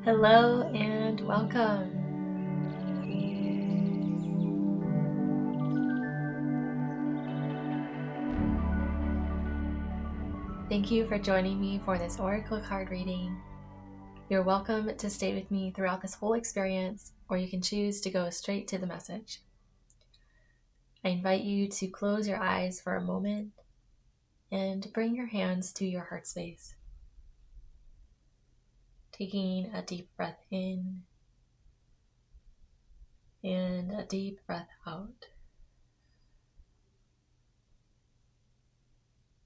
Hello and welcome. Thank you for joining me for this oracle card reading. You're welcome to stay with me throughout this whole experience, or you can choose to go straight to the message. I invite you to close your eyes for a moment and bring your hands to your heart space. Taking a deep breath in and a deep breath out.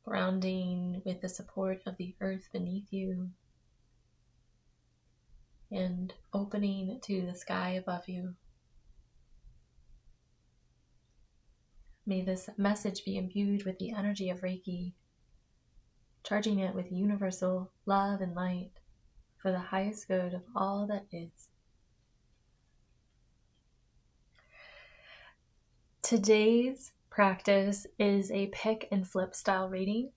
Grounding with the support of the earth beneath you and opening to the sky above you. May this message be imbued with the energy of Reiki, charging it with universal love and light for the highest good of all that is. Today's practice is a pick and flip style reading,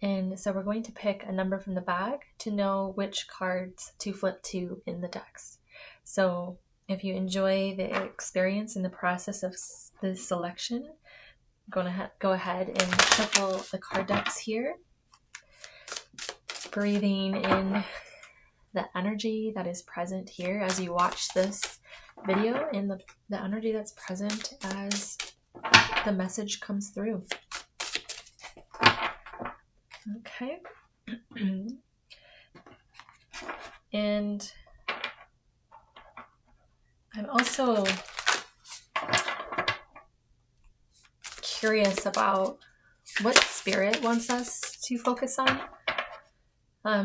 and so we're going to pick a number from the bag to know which cards to flip to in the decks. So if you enjoy the experience in the process of the selection, I'm going to go ahead and shuffle the card decks here, breathing in the energy that is present here as you watch this video and the energy that's present as the message comes through. Okay. And I'm also curious about what spirit wants us to focus on.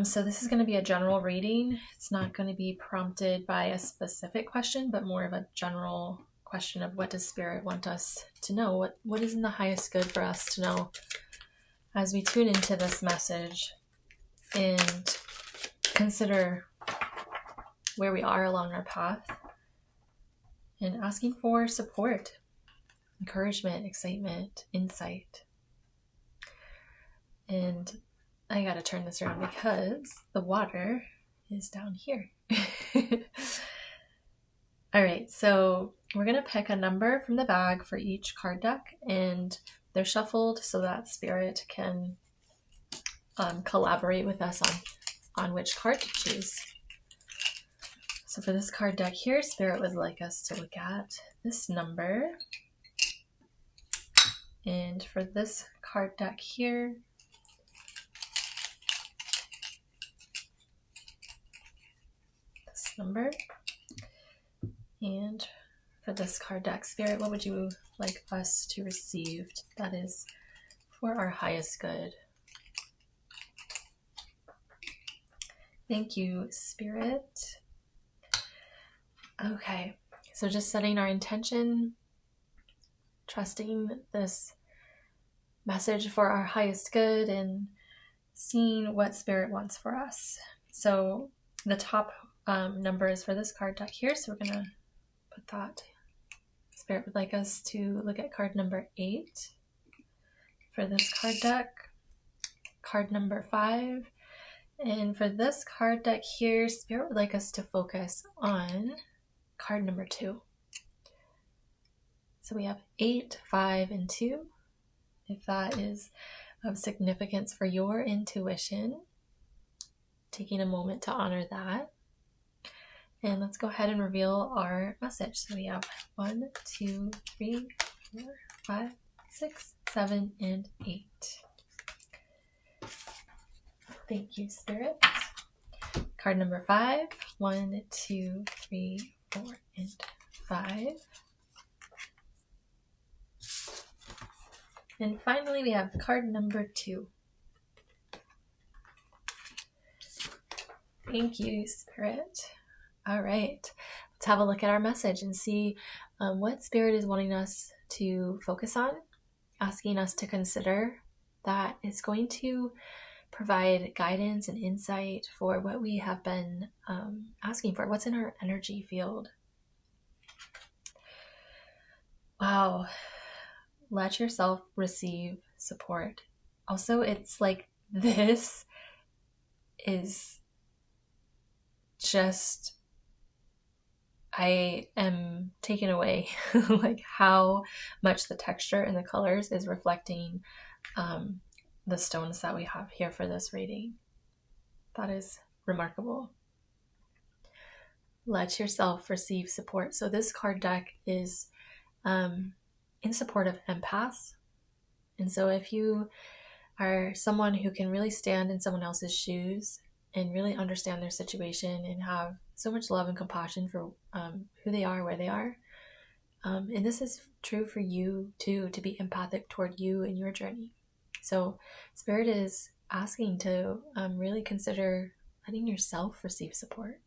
So this is going to be a general reading. It's not going to be prompted by a specific question, but more of a general question of what does spirit want us to know? What is in the highest good for us to know as we tune into this message and consider where we are along our path and asking for support, encouragement, excitement, insight. And I gotta turn this around because the water is down here. All right, so we're gonna pick a number from the bag for each card deck, and they're shuffled so that spirit can collaborate with us on which card to choose. So for this card deck here, spirit would like us to look at this number. And for this card deck here, number. And for this card deck, spirit, what would you like us to receive that is for our highest good? Thank you, spirit. Okay, so just setting our intention, trusting this message for our highest good and seeing what spirit wants for us. So the top numbers for this card deck here, so we're gonna put that. Spirit would like us to look at card number 8 for this card deck, card number 5, and for this card deck here, spirit would like us to focus on card number 2. So we have 8, 5, and 2. If that is of significance for your intuition, taking a moment to honor that. And let's go ahead and reveal our message. So we have 1, 2, 3, 4, 5, 6, 7, and 8. Thank you, Spirit. Card number 5, 1, 2, 3, 4, and 5. And finally, we have card number 2. Thank you, Spirit. All right, let's have a look at our message and see what Spirit is wanting us to focus on, asking us to consider that is going to provide guidance and insight for what we have been asking for, what's in our energy field. Wow, let yourself receive support. Also, it's like this is just, I am taken away like how much the texture and the colors is reflecting the stones that we have here for this reading. That is remarkable. Let yourself receive support. So this card deck is in support of empaths. And so if you are someone who can really stand in someone else's shoes and really understand their situation and have so much love and compassion for who they are, where they are, and this is true for you too, to be empathic toward you and your journey. So Spirit is asking to really consider letting yourself receive support.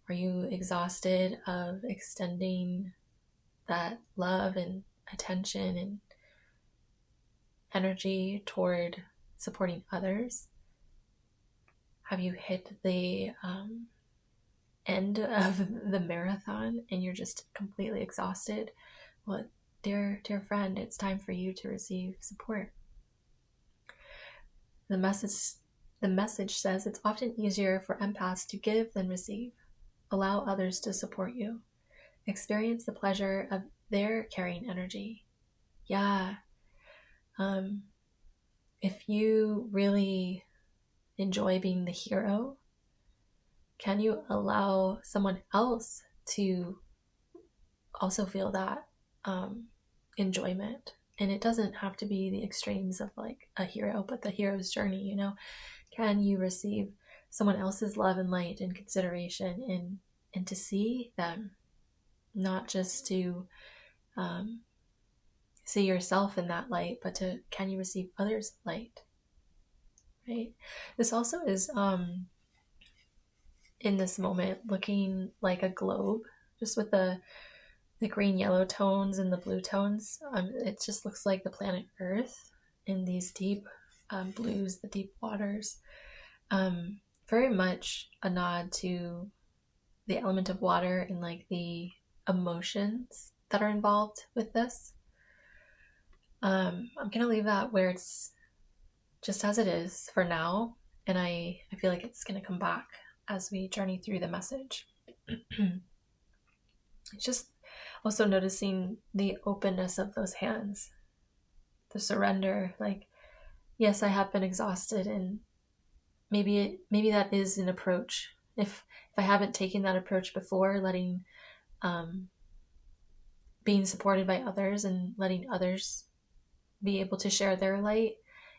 Are you exhausted of extending that love and attention and energy toward supporting others? Have you hit the end of the marathon and you're just completely exhausted? Well, dear friend, it's time for you to receive support. The message says it's often easier for empaths to give than receive. Allow others to support you. Experience the pleasure of their carrying energy. Yeah. If you really enjoy being the hero, can you allow someone else to also feel that enjoyment? And it doesn't have to be the extremes of like a hero, but the hero's journey, you know? Can you receive someone else's love and light and consideration and to see them, not just to see yourself in that light, but can you receive others' light? Right? This also is in this moment looking like a globe, just with the green yellow tones and the blue tones. It just looks like the planet Earth in these deep blues, the deep waters. Very much a nod to the element of water and like the emotions that are involved with this. I'm gonna leave that where it's just as it is for now, and I feel like it's gonna come back as we journey through the message. Just also noticing the openness of those hands, the surrender. Like, yes, I have been exhausted, and maybe that is an approach. If I haven't taken that approach before, letting being supported by others and letting others be able to share their light,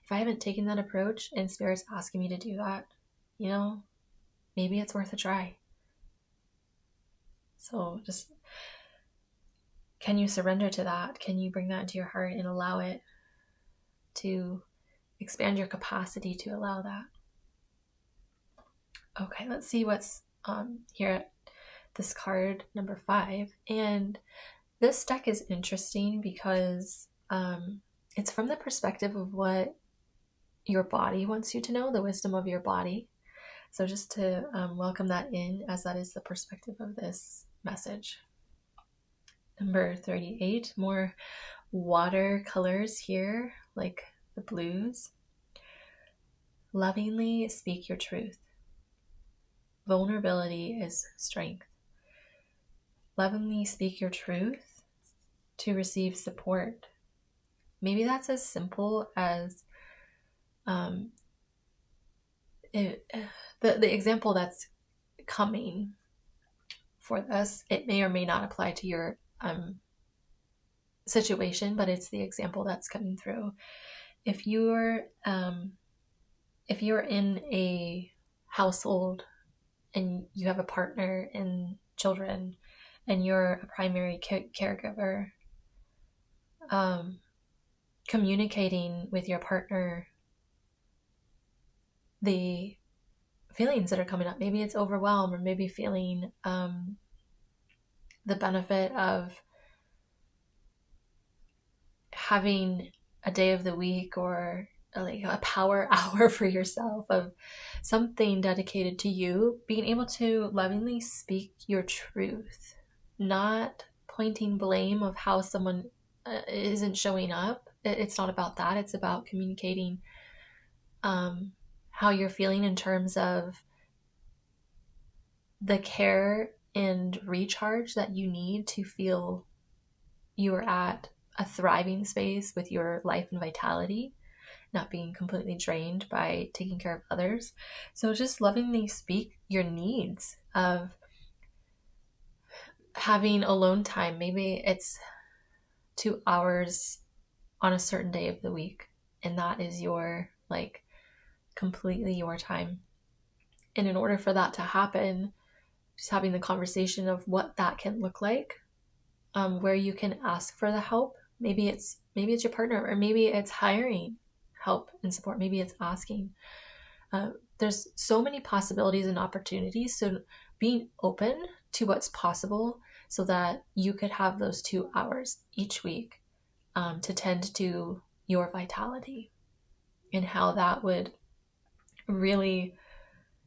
if I haven't taken that approach and Spirit's asking me to do that, you know, maybe it's worth a try. So just, can you surrender to that? Can you bring that into your heart and allow it to expand your capacity to allow that? Okay, let's see what's here at this card number 5. And this deck is interesting because it's from the perspective of what your body wants you to know, the wisdom of your body. So just to welcome that in, as that is the perspective of this message. Number 38, more water colors here, like the blues. Lovingly speak your truth. Vulnerability is strength. Lovingly speak your truth to receive support. Maybe that's as simple as the example that's coming for this. It may or may not apply to your situation, but it's the example that's coming through. If you're in a household and you have a partner and children, and you're a primary caregiver, communicating with your partner the feelings that are coming up. Maybe it's overwhelm, or maybe feeling the benefit of having a day of the week or like a power hour for yourself, of something dedicated to you, being able to lovingly speak your truth, not pointing blame of how someone isn't showing up. It's not about that. It's about communicating how you're feeling in terms of the care and recharge that you need to feel you are at a thriving space with your life and vitality, not being completely drained by taking care of others. So just lovingly speak your needs of having alone time. Maybe it's 2 hours on a certain day of the week, and that is your, like, completely your time. And in order for that to happen, just having the conversation of what that can look like, where you can ask for the help. Maybe it's your partner, or maybe it's hiring help and support. Maybe it's asking. There's so many possibilities and opportunities. So being open to what's possible so that you could have those 2 hours each week to tend to your vitality, and how that would really,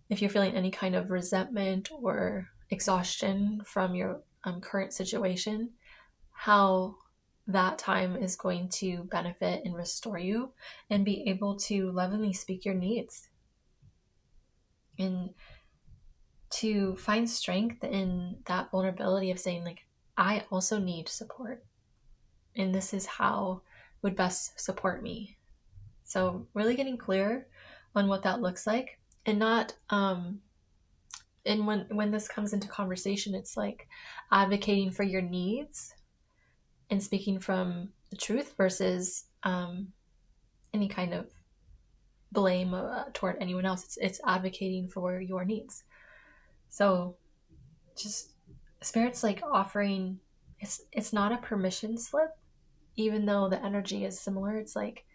if you're feeling any kind of resentment or exhaustion from your current situation, how that time is going to benefit and restore you, and be able to lovingly speak your needs, and to find strength in that vulnerability of saying, like, I also need support, and this is how would best support me. So really getting clear on what that looks like, and not and when this comes into conversation, it's like advocating for your needs and speaking from the truth versus any kind of blame toward anyone else. It's advocating for your needs. So just Spirit's like offering, it's not a permission slip, even though the energy is similar. It's like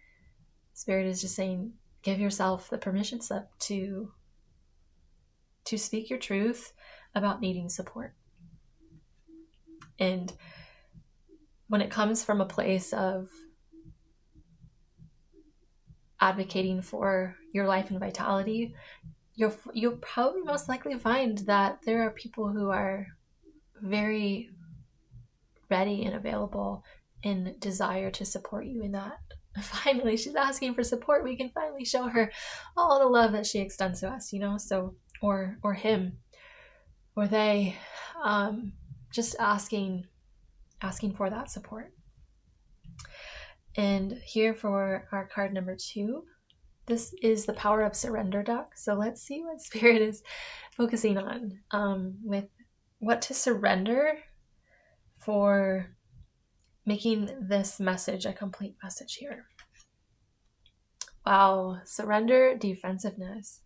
Spirit is just saying, give yourself the permission slip to speak your truth about needing support. And when it comes from a place of advocating for your life and vitality, you'll probably most likely find that there are people who are very ready and available and desire to support you in that. Finally, she's asking for support. We can finally show her all the love that she extends to us, so, or him, or they, just asking for that support. And here for our card number 2, this is the power of surrender deck. So let's see what Spirit is focusing on with what to surrender for making this message a complete message here. Wow, surrender defensiveness.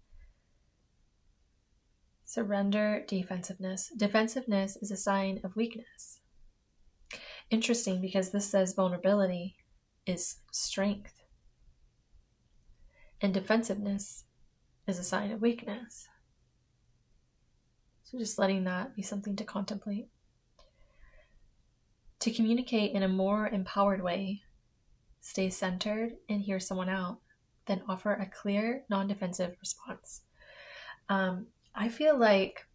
Surrender defensiveness. Defensiveness is a sign of weakness. Interesting, because this says vulnerability is strength, and defensiveness is a sign of weakness. So just letting that be something to contemplate. To communicate in a more empowered way, stay centered and hear someone out, then offer a clear, non-defensive response. I feel like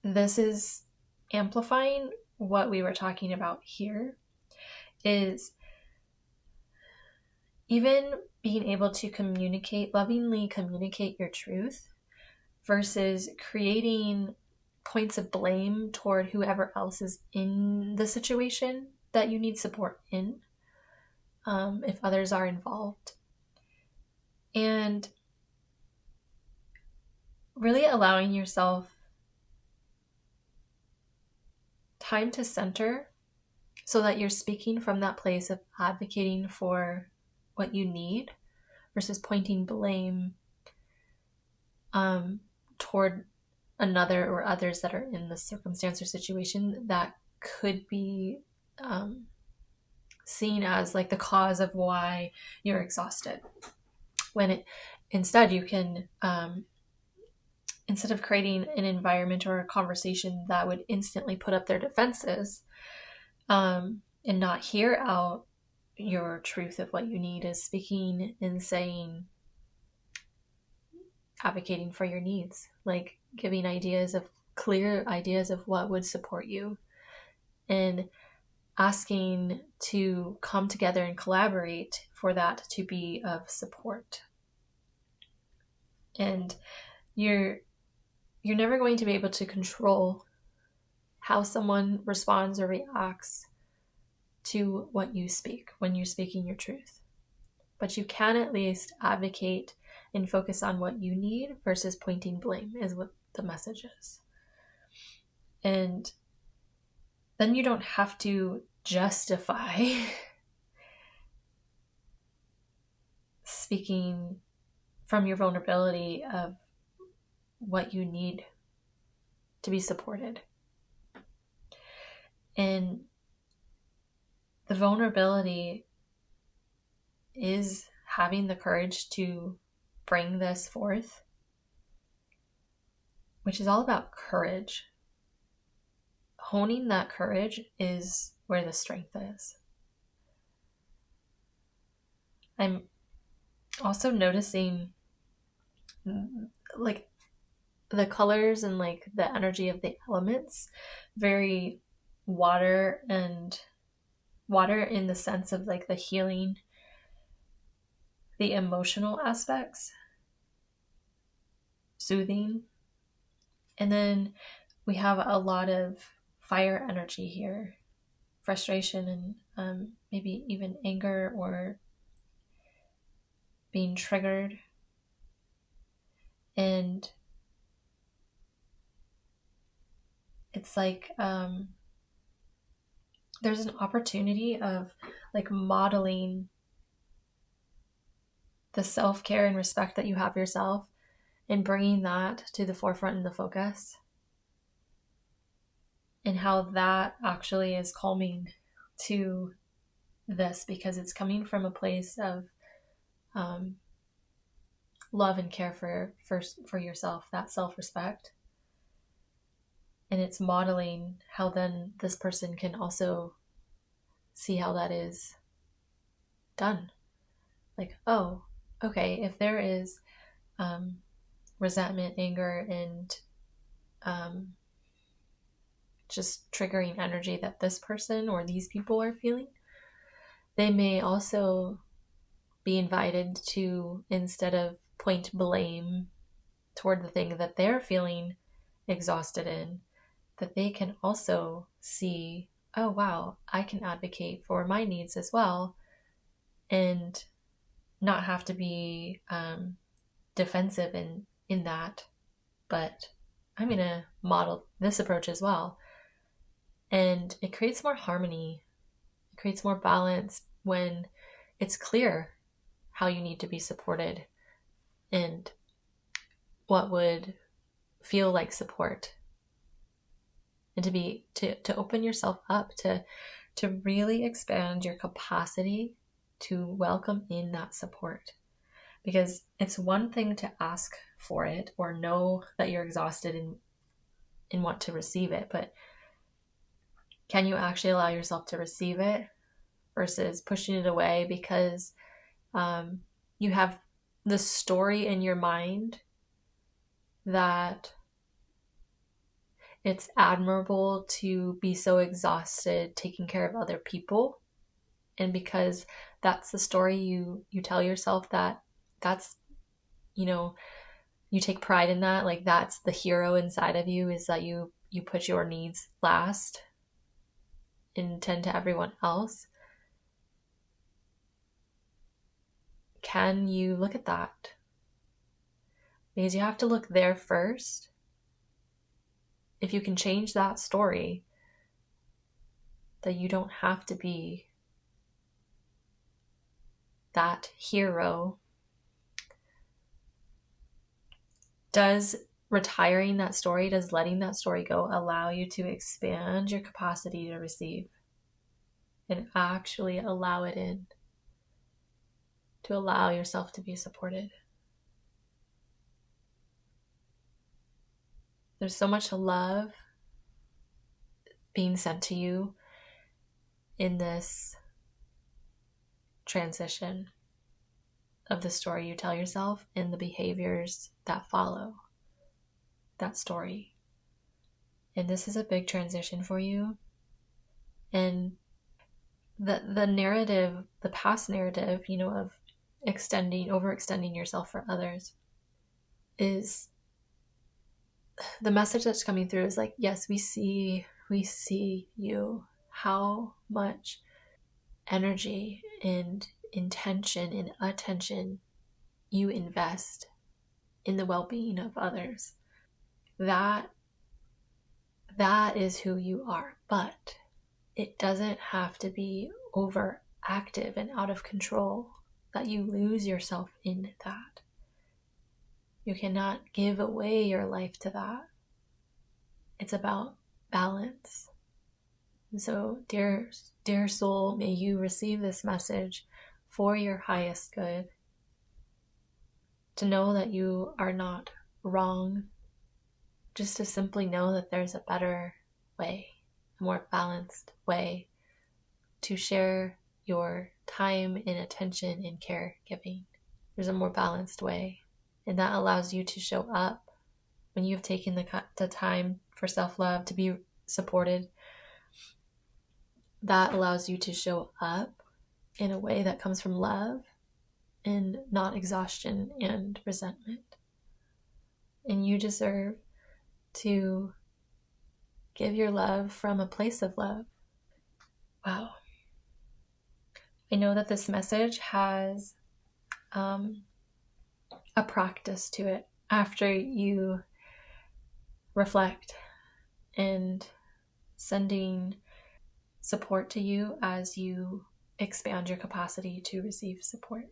this is amplifying what we were talking about here, is even being able to lovingly communicate your truth versus creating points of blame toward whoever else is in the situation that you need support in, if others are involved. And really allowing yourself time to center so that you're speaking from that place of advocating for what you need versus pointing blame toward another or others that are in the circumstance or situation that could be seen as like the cause of why you're exhausted. When instead you can, instead of creating an environment or a conversation that would instantly put up their defenses and not hear out your truth of what you need, is speaking and saying, advocating for your needs, like giving clear ideas of what would support you, and asking to come together and collaborate for that to be of support. And you're you're never going to be able to control how someone responds or reacts to what you speak when you're speaking your truth. But you can at least advocate and focus on what you need versus pointing blame is what the message is. And then you don't have to justify speaking from your vulnerability of what you need to be supported. And the vulnerability is having the courage to bring this forth, which is all about courage. Honing that courage is where the strength is. I'm also noticing like the colors and like the energy of the elements, very water in the sense of like the healing, the emotional aspects, soothing. And then we have a lot of fire energy here, frustration and maybe even anger or being triggered. And it's like there's an opportunity of like modeling the self-care and respect that you have for yourself and bringing that to the forefront and the focus, and how that actually is calming to this, because it's coming from a place of love and care for yourself, that self-respect. And it's modeling how then this person can also see how that is done. Like, oh, okay, if there is resentment, anger, and just triggering energy that this person or these people are feeling, they may also be invited to, instead of point blame toward the thing that they're feeling exhausted in, that they can also see, oh wow, I can advocate for my needs as well and not have to be defensive in that, but I'm going to model this approach as well. And it creates more harmony, it creates more balance when it's clear how you need to be supported and what would feel like support. And to open yourself up, to really expand your capacity to welcome in that support. Because it's one thing to ask for it or know that you're exhausted and want to receive it, but can you actually allow yourself to receive it versus pushing it away because you have the story in your mind that it's admirable to be so exhausted taking care of other people, and because that's the story you tell yourself, that's you take pride in that, like that's the hero inside of you, is that you put your needs last and tend to everyone else. Can you look at that? Because you have to look there first. If you can change that story, that you don't have to be that hero, does retiring that story, does letting that story go allow you to expand your capacity to receive and actually allow it in, to allow yourself to be supported? There's so much love being sent to you in this transition of the story you tell yourself and the behaviors that follow that story. And this is a big transition for you. And the narrative, the past narrative, of overextending yourself for others is the message that's coming through is like, yes, we see you, how much energy and intention and attention you invest in the well-being of others. That is who you are, but it doesn't have to be overactive and out of control that you lose yourself in that. You cannot give away your life to that. It's about balance. And so, dear soul, may you receive this message for your highest good, to know that you are not wrong, just to simply know that there's a better way, a more balanced way to share your time and attention and caregiving. There's a more balanced way, and that allows you to show up when you've taken the time for self-love, to be supported. That allows you to show up in a way that comes from love and not exhaustion and resentment. And you deserve to give your love from a place of love. Wow. I know that this message has a practice to it after you reflect, and sending support to you as you expand your capacity to receive support.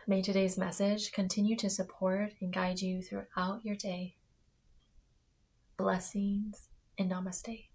May today's message continue to support and guide you throughout your day. Blessings and namaste.